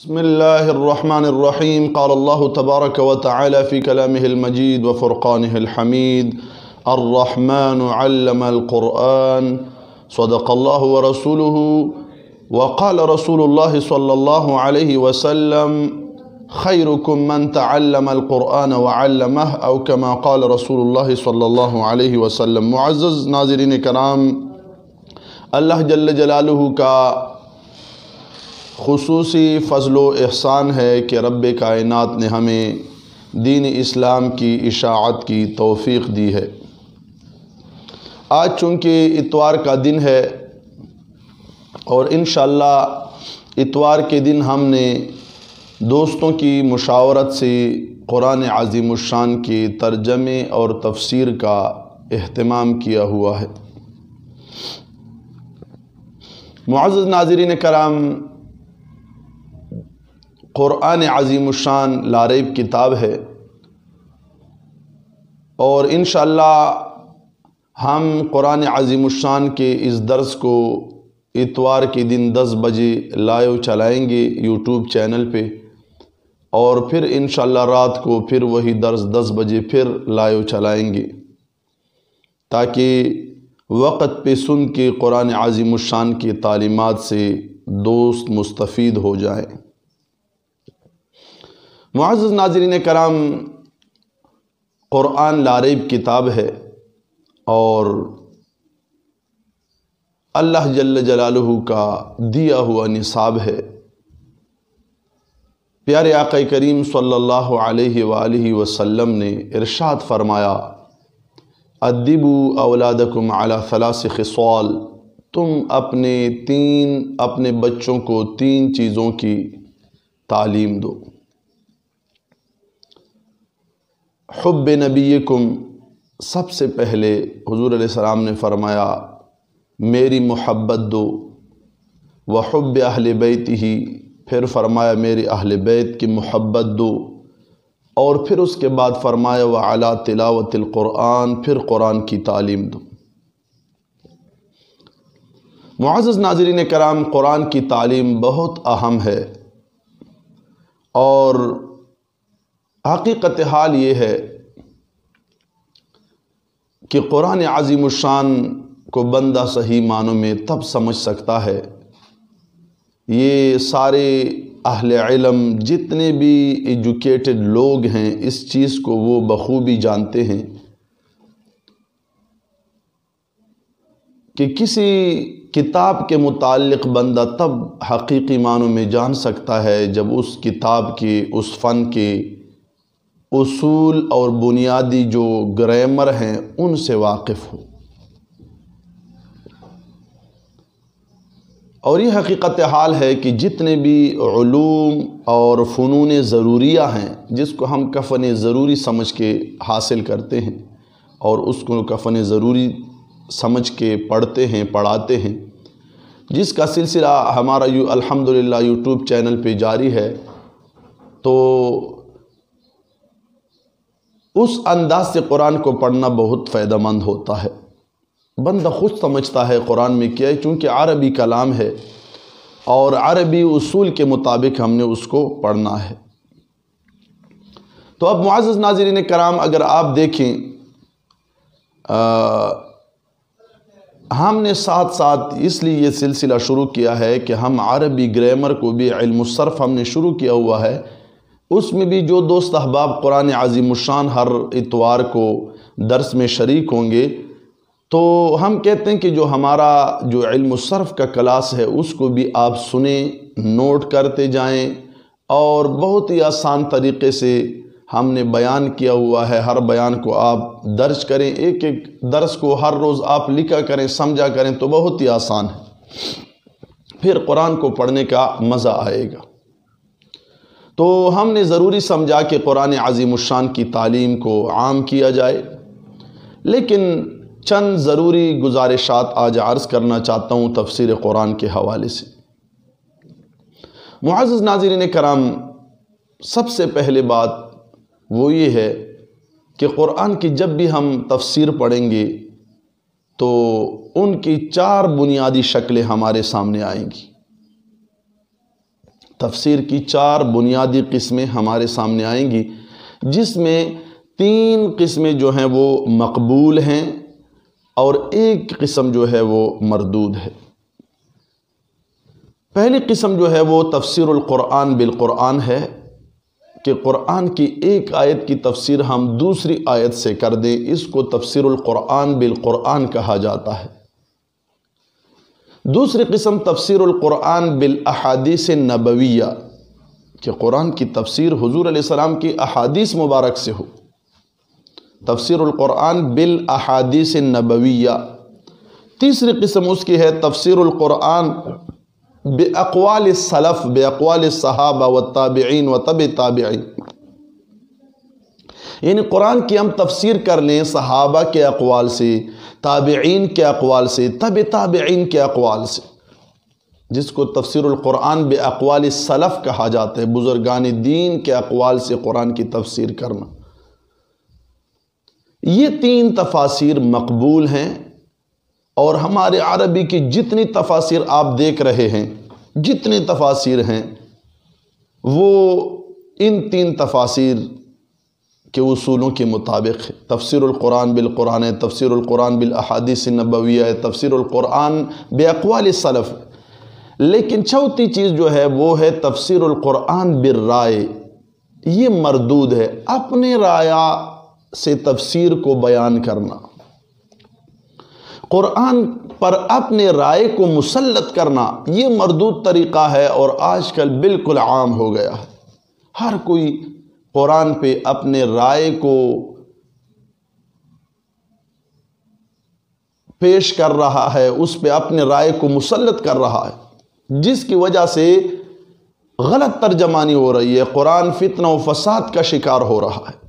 بسم الله الرحمن الرحيم. قال الله تبارك وتعالى في كلامه المجيد وفرقانه الحميد: الرحمن علم القرآن صدق الله ورسوله. وقال رسول الله صلى الله عليه وسلم: خيركم من تعلم القرآن وعلمه، أو كما قال رسول الله صلى الله عليه وسلم. معزز ناظرین کرام، اللہ جل جلالہ کا خصوصی فضل و احسان ہے کہ رب کائنات نے ہمیں دین اسلام کی اشاعت کی توفیق دی ہے۔ آج چونکہ اتوار کا دن ہے اور انشاءاللہ اتوار کے دن ہم نے دوستوں کی مشاورت سے قرآن عظیم الشان کے ترجمے اور تفسیر کا اہتمام کیا ہوا ہے۔ معزز ناظرین کرام، قرآن عظیم الشان لاریب کتاب ہے اور انشاءاللہ ہم قرآن عظیم الشان کے اس درس کو اتوار کے دن 10 بجے لائیو چلائیں گے یوٹیوب چینل پہ، اور پھر انشاءاللہ رات کو پھر وہی درس 10 بجے پھر لائیو چلائیں گے، تاکہ وقت پہ سن کے قرآن عظیم الشان کی تعلیمات سے دوست مستفید ہو جائیں۔ معزز ناظرین کرام، قرآن لاریب کتاب ہے اور اللہ جل جلالہ کا دیا ہوا نصاب ہے۔ پیارے آقا کریم صلی اللہ علیہ وآلہ وسلم نے ارشاد فرمایا: ادبوا اولادکم علی 3 خصال، تم اپنے بچوں کو 3 چیزوں کی تعلیم دو۔ حب نبیکم، سب سے پہلے حضور علیہ السلام نے فرمایا میری محبت دو، وحب اہل بیتہ، پھر فرمایا میری اہل بیت کی محبت دو، اور پھر اس کے بعد فرمایا وعلی تلاوت القرآن، پھر قرآن کی تعلیم دو۔ معزز ناظرین کرام، قرآن کی تعلیم بہت اہم ہے، اور حقیقت حال یہ ہے کہ قرآن عظیم الشان کو بندہ صحیح معنوں میں تب سمجھ سکتا ہے، یہ سارے اہل علم جتنے بھی ایجوکیٹڈ لوگ ہیں اس چیز کو وہ بخوبی جانتے ہیں کہ کسی کتاب کے متعلق بندہ تب حقیقی معنوں میں جان سکتا ہے جب اس کتاب کے، اس فن کے اصول اور بنیادی جو گرامر ہیں ان سے واقف ہو۔ اور یہ حقیقت حال ہے کہ جتنے بھی علوم اور فنون ضروریہ ہیں جس کو ہم کفن ضروری سمجھ کے حاصل کرتے ہیں اور اس کو کفن ضروری سمجھ کے پڑھتے ہیں، پڑھاتے ہیں، جس کا سلسلہ ہمارا الحمدللہ یوٹیوب چینل پہ جاری ہے، تو اس انداز سے قرآن کو پڑھنا بہت فائدہ مند ہوتا ہے۔ بندہ خود سمجھتا ہے قرآن میں کیا ہے، چونکہ عربی کلام ہے اور عربی اصول کے مطابق ہم نے اس کو پڑھنا ہے۔ تو اب معزز ناظرین کرام، اگر آپ دیکھیں ہم نے ساتھ ساتھ اس لیے یہ سلسلہ شروع کیا ہے کہ ہم عربی گرامر کو بھی، علم الصرف ہم نے شروع کیا ہوا ہے، اس میں بھی جو دوست احباب قرآن عظیم الشان ہر اتوار کو درس میں شریک ہوں گے، تو ہم کہتے ہیں کہ جو ہمارا جو علم الصرف کا کلاس ہے اس کو بھی آپ سنیں، نوٹ کرتے جائیں، اور بہت ہی آسان طریقے سے ہم نے بیان کیا ہوا ہے، ہر بیان کو آپ درج کریں، ایک ایک درس کو ہر روز آپ لکھا کریں، سمجھا کریں، تو بہت ہی آسان ہے، پھر قرآن کو پڑھنے کا مزہ آئے گا۔ تو ہم نے ضروری سمجھا کہ قرآن عظیم الشان کی تعلیم کو عام کیا جائے، لیکن چند ضروری گزارشات آج عرض کرنا چاہتا ہوں تفسیر قرآن کے حوالے سے۔ معزز ناظرین کرام، سب سے پہلے بات وہ یہ ہے کہ قرآن کی جب بھی ہم تفسیر پڑھیں گے تو ان کی 4 بنیادی شکلیں ہمارے سامنے آئیں گی۔ تفسیر کی 4 بنیادی قسمیں ہمارے سامنے آئیں گی، جس میں 3 قسمیں جو ہیں وہ مقبول ہیں اور 1 قسم جو ہے وہ مردود ہے۔ پہلی قسم جو ہے وہ تفسیر القرآن بالقرآن ہے کہ قرآن کی ایک آیت کی تفسیر ہم دوسری آیت سے کر دیں، اس کو تفسیر القرآن بالقرآن کہا جاتا ہے۔ دوسری قسم تفسیر القرآن بالاحادیث النبویہ کہ قرآن کی تفسیر حضور علیہ السلام کی احادیث مبارک سے ہو، تفسیر القرآن بالاحادیث النبویہ۔ تیسری قسم اس کی ہے تفسیر القرآن باقوال السلف، باقوال الصحابہ والتابعین وتبع تابعین، یعنی قرآن کی ہم تفسیر کر لیں صحابہ کے اقوال سے، تابعین کے اقوال سے، تبع تابعین کے اقوال سے، جس کو تفسیر القرآن باقوال السلف کہا جاتا ہے، بزرگان دین کے اقوال سے قرآن کی تفسیر کرنا۔ یہ 3 تفاسیر مقبول ہیں، اور ہمارے عربی کی جتنی تفاسیر آپ دیکھ رہے ہیں، جتنی تفاسیر ہیں وہ ان 3 تفاسیر کے اصولوں کے مطابق ہے۔ تفسیر القرآن بالقرآن ہے، تفسیر القرآن بالاحادیث النبویہ ہے، تفسیر القرآن باقوال السلف۔ لیکن چوتھی چیز جو ہے وہ ہے تفسیر القرآن بالرائے، یہ مردود ہے، اپنے رائے سے تفسیر کو بیان کرنا، قرآن پر اپنے رائے کو مسلط کرنا، یہ مردود طریقہ ہے اور آج کل بالکل عام ہو گیا ہے۔ ہر کوئی قرآن پہ اپنے رائے کو پیش کر رہا ہے، اس پہ اپنے رائے کو مسلط کر رہا ہے، جس کی وجہ سے غلط ترجمانی ہو رہی ہے، قرآن فتنہ و فساد کا شکار ہو رہا ہے۔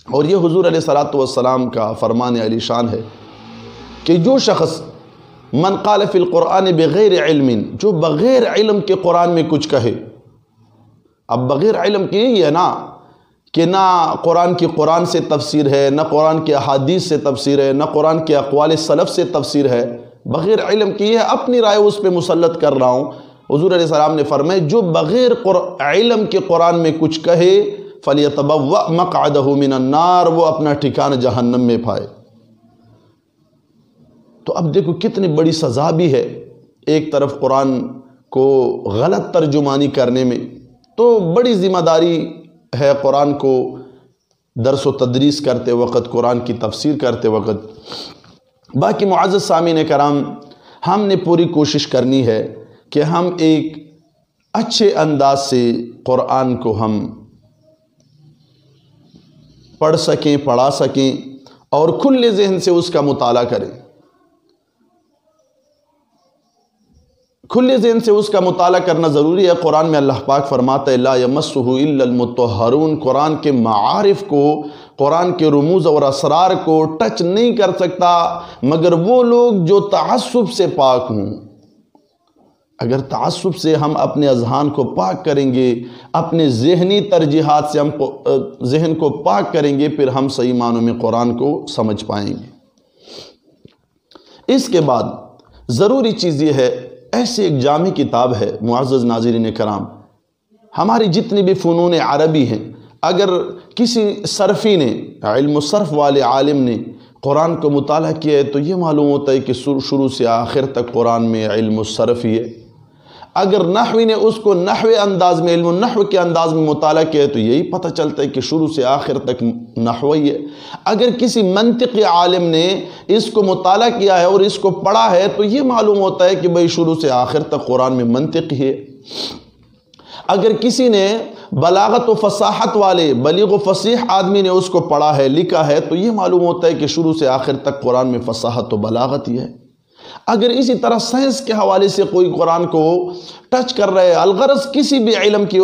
اور یہ حضور علیہ الصلوۃ والسلام کا فرمان علی شان ہے کہ جو شخص من قال فی القرآن بغیر علم، جو بغیر علم کے قرآن میں کچھ کہے، اب بغیر علم کی یہ ہے نا کہ نہ قرآن کی قرآن سے تفسیر ہے، نہ قرآن کی احادیث سے تفسیر ہے، نہ قرآن کے اقوال سلف سے تفسیر ہے، بغیر علم کی ہے، اپنی رائے اس پہ مسلط کر رہا ہوں۔ حضور علیہ السلام نے فرمایا جو بغیر علم کے قرآن میں کچھ کہے فَلْيَتَبَوَّأْ مَقْعَدَهُ مِنَ النَّارِ، وہ اپنا ٹھکانہ جہنم میں پائے۔ تو اب دیکھو کتنی بڑی سزا بھی ہے، ایک طرف قرآن کو غلط ترجمانی کرنے میں، تو بڑی ذمہ داری ہے قرآن کو درس و تدریس کرتے وقت، قرآن کی تفسیر کرتے وقت۔ باقی معزز سامعین کرام، ہم نے پوری کوشش کرنی ہے کہ ہم ایک اچھے انداز سے قرآن کو ہم پڑھ سکیں، پڑھا سکیں اور کھلے ذہن سے اس کا مطالعہ کریں۔ کھلے ذہن سے اس کا مطالعہ کرنا ضروری ہے۔ قرآن میں اللہ پاک فرماتا ہے لا یمسہ الا المطہرون، قرآن کے معارف کو، قرآن کے رموز اور اسرار کو ٹچ نہیں کر سکتا مگر وہ لوگ جو تعصب سے پاک ہوں۔ اگر تعصب سے ہم اپنے اذہان کو پاک کریں گے، اپنے ذہنی ترجیحات سے ہم ذہن کو پاک کریں گے، پھر ہم صحیح معنوں میں قرآن کو سمجھ پائیں گے۔ اس کے بعد ضروری چیز یہ ہے، ایسی ایک جامع کتاب ہے معزز ناظرین کرام، ہماری جتنی بھی فنون عربی ہیں، اگر کسی صرفی نے، علم الصرف والے عالم نے قرآن کو مطالعہ کیا ہے تو یہ معلوم ہوتا ہے کہ شروع سے آخر تک قرآن میں علم الصرف ہی ہے۔ اگر نحوی نے اس کو نحو انداز میں، علم النحو کے انداز میں مطالعہ کیا ہے تو یہی پتہ چلتا ہے کہ شروع سے آخر تک نحو ہی ہے۔ اگر کسی منطقی عالم نے اس کو مطالعہ کیا ہے اور اس کو پڑھا ہے تو یہ معلوم ہوتا ہے کہ بھئی شروع سے آخر تک قرآن میں منطق ہی ہے۔ اگر کسی نے بلاغت و فصاحت والے بلیغ و فصیح آدمی نے اس کو پڑھا ہے، لکھا ہے تو یہ معلوم ہوتا ہے کہ شروع سے آخر تک قرآن میں فصاحت و بلاغت ہی ہے۔ اگر اسی طرح سائنس کے حوالے سے کوئی قرآن کو ٹچ کر رہے، الغرض کسی بھی علم کے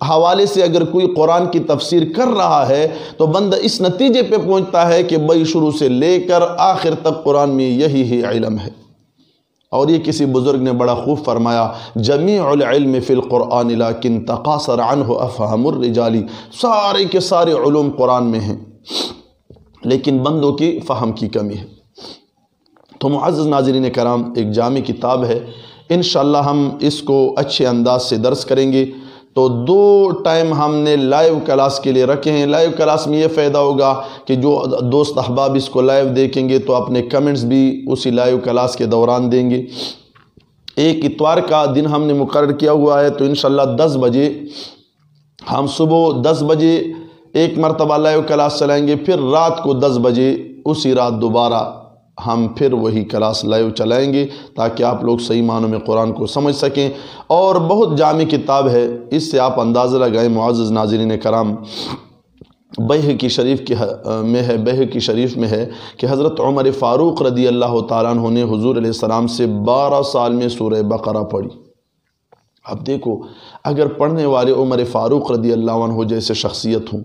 حوالے سے اگر کوئی قرآن کی تفسیر کر رہا ہے تو بندہ اس نتیجے پہ پہنچتا ہے کہ بھئی شروع سے لے کر آخر تک قرآن میں یہی ہی علم ہے۔ اور یہ کسی بزرگ نے بڑا خوب فرمایا، جمیع العلم فی القرآن لیکن تقاصر عنہ افہم الرجال، سارے کے سارے علوم قرآن میں ہیں لیکن بندوں کی فہم کی کمی ہے۔ تو معزز ناظرین کرام، ایک جامع کتاب ہے، انشاءاللہ ہم اس کو اچھے انداز سے درس کریں گے۔ تو 2 ٹائم ہم نے لائیو کلاس کے لیے رکھے ہیں۔ لائیو کلاس میں یہ فائدہ ہوگا کہ جو دوست احباب اس کو لائیو دیکھیں گے تو اپنے کمنٹس بھی اسی لائیو کلاس کے دوران دیں گے۔ ایک اتوار کا دن ہم نے مقرر کیا ہوا ہے، تو انشاءاللہ 10 بجے ہم صبح 10 بجے ایک مرتبہ لائیو کلاس چلائیں گے، پھر رات کو 10 بجے اسی رات دوبارہ ہم پھر وہی کلاس لائیو چلائیں گے، تاکہ آپ لوگ صحیح معنوں میں قرآن کو سمجھ سکیں۔ اور بہت جامع کتاب ہے، اس سے آپ اندازہ لگائیں معزز ناظرین کرام، بیہقی شریف میں ہے کہ حضرت عمر فاروق رضی اللہ تعالیٰ عنہ نے حضور علیہ السلام سے 12 سال میں سورہ بقرہ پڑھی۔ اب دیکھو، اگر پڑھنے والے عمر فاروق رضی اللہ عنہ جیسے شخصیت ہوں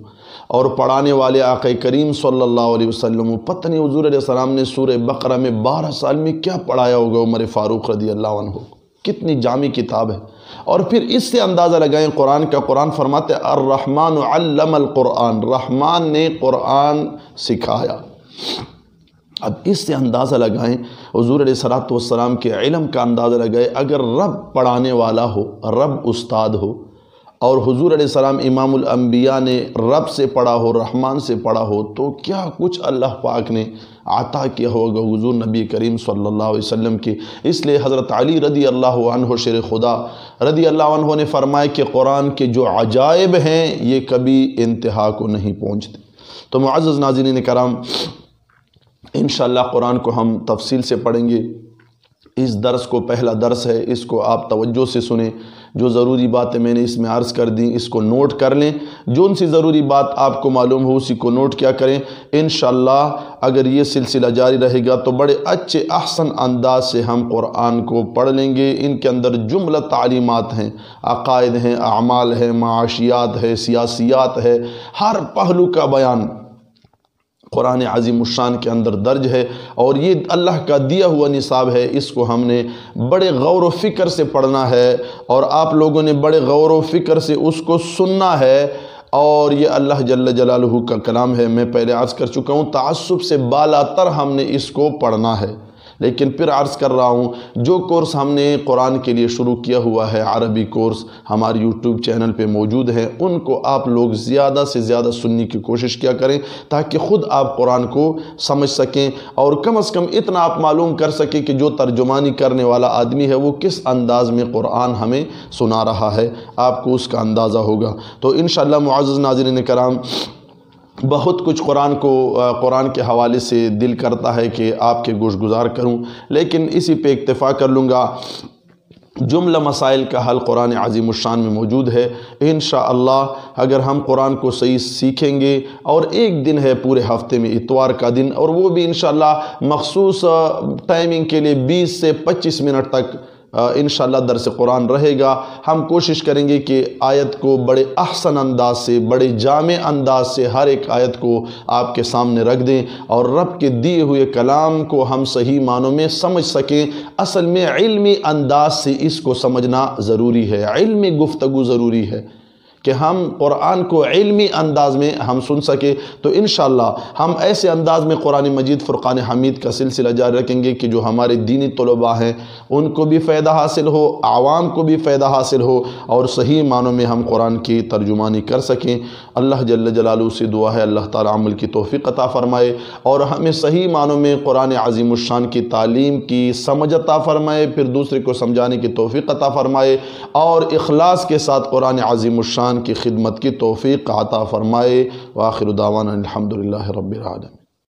اور پڑھانے والے آقا کریم صلی اللہ علیہ وسلم، پتہ نہیں حضور علیہ السلام نے سورہ بقرہ میں 12 سال میں کیا پڑھایا ہوگا عمر فاروق رضی اللہ عنہ، کتنی جامع کتاب ہے۔ اور پھر اس سے اندازہ لگائیں قرآن کا، قرآن فرماتے الرحمن علم القرآن، رحمان نے قرآن سکھایا۔ اب اس سے اندازہ لگائیں حضور علیہ السلام کے علم کا اندازہ لگائیں، اگر رب پڑھانے والا ہو، رب استاد ہو، اور حضور علیہ السلام امام الانبیاء نے رب سے پڑھا ہو، رحمان سے پڑھا ہو، تو کیا کچھ اللہ پاک نے عطا کیا ہوگا حضور نبی کریم صلی اللہ علیہ وسلم کی۔ اس لیے حضرت علی رضی اللہ عنہ شیر خدا رضی اللہ عنہ نے فرمایا کہ قرآن کے جو عجائب ہیں یہ کبھی انتہا کو نہیں پہنچتے۔ تو معزز ناظرین کرام، انشاءاللہ قرآن کو ہم تفصیل سے پڑھیں گے۔ اس درس کو پہلا درس ہے، اس کو آپ توجہ سے سنیں۔ جو ضروری باتیں میں نے اس میں عرض کر دیں اس کو نوٹ کر لیں، جو ان سی ضروری بات آپ کو معلوم ہو اسی کو نوٹ کیا کریں۔ انشاءاللہ اگر یہ سلسلہ جاری رہے گا تو بڑے اچھے احسن انداز سے ہم قرآن کو پڑھ لیں گے۔ ان کے اندر جملہ تعلیمات ہیں، عقائد ہیں، اعمال ہیں، معاشیات ہے، سیاسیات ہے، ہر پہلو کا بیان قرآن عظیم الشان کے اندر درج ہے، اور یہ اللہ کا دیا ہوا نصاب ہے۔ اس کو ہم نے بڑے غور و فکر سے پڑھنا ہے، اور آپ لوگوں نے بڑے غور و فکر سے اس کو سننا ہے، اور یہ اللہ جل جلالہ کا کلام ہے۔ میں پہلے عرض کر چکا ہوں، تعصب سے بالا تر ہم نے اس کو پڑھنا ہے، لیکن پھر عرض کر رہا ہوں، جو کورس ہم نے قرآن کے لیے شروع کیا ہوا ہے، عربی کورس ہمارے یوٹیوب چینل پہ موجود ہے، ان کو آپ لوگ زیادہ سے زیادہ سننے کی کوشش کیا کریں، تاکہ خود آپ قرآن کو سمجھ سکیں، اور کم از کم اتنا آپ معلوم کر سکیں کہ جو ترجمانی کرنے والا آدمی ہے وہ کس انداز میں قرآن ہمیں سنا رہا ہے، آپ کو اس کا اندازہ ہوگا۔ تو انشاءاللہ معزز ناظرین کرام، بہت کچھ قرآن کے حوالے سے دل کرتا ہے کہ آپ کے گوش گزار کروں، لیکن اسی پہ اکتفا کر لوں گا۔ جملہ مسائل کا حل قرآن عظیم الشان میں موجود ہے۔ انشاءاللہ اگر ہم قرآن کو صحیح سیکھیں گے، اور ایک دن ہے پورے ہفتے میں اتوار کا دن، اور وہ بھی انشاءاللہ مخصوص ٹائمنگ کے لیے 20 سے 25 منٹ تک انشاءاللہ درس قرآن رہے گا۔ ہم کوشش کریں گے کہ آیت کو بڑے احسن انداز سے، بڑے جامع انداز سے ہر ایک آیت کو آپ کے سامنے رکھ دیں، اور رب کے دیے ہوئے کلام کو ہم صحیح معنوں میں سمجھ سکیں۔ اصل میں علمی انداز سے اس کو سمجھنا ضروری ہے، علمی گفتگو ضروری ہے کہ ہم قرآن کو علمی انداز میں ہم سن سکیں۔ تو انشاءاللہ ہم ایسے انداز میں قرآن مجید فرقان حمید کا سلسلہ جاری رکھیں گے کہ جو ہمارے دینی طلباء ہیں ان کو بھی فائدہ حاصل ہو، عوام کو بھی فائدہ حاصل ہو، اور صحیح معنوں میں ہم قرآن کی ترجمانی کر سکیں۔ اللہ جل جلالہ سے دعا ہے اللہ تعالی عمل کی توفیق عطا فرمائے، اور ہمیں صحیح معنوں میں قرآن عظیم الشان کی تعلیم کی سمجھ عطا فرمائے، پھر دوسرے کو سمجھانے کی توفیق عطا فرمائے، اور اخلاص کے ساتھ قرآن عظیم الشان کی خدمت کی توفیق عطا فرمائے۔ وآخر دعوانا الحمدللہ رب العالمین۔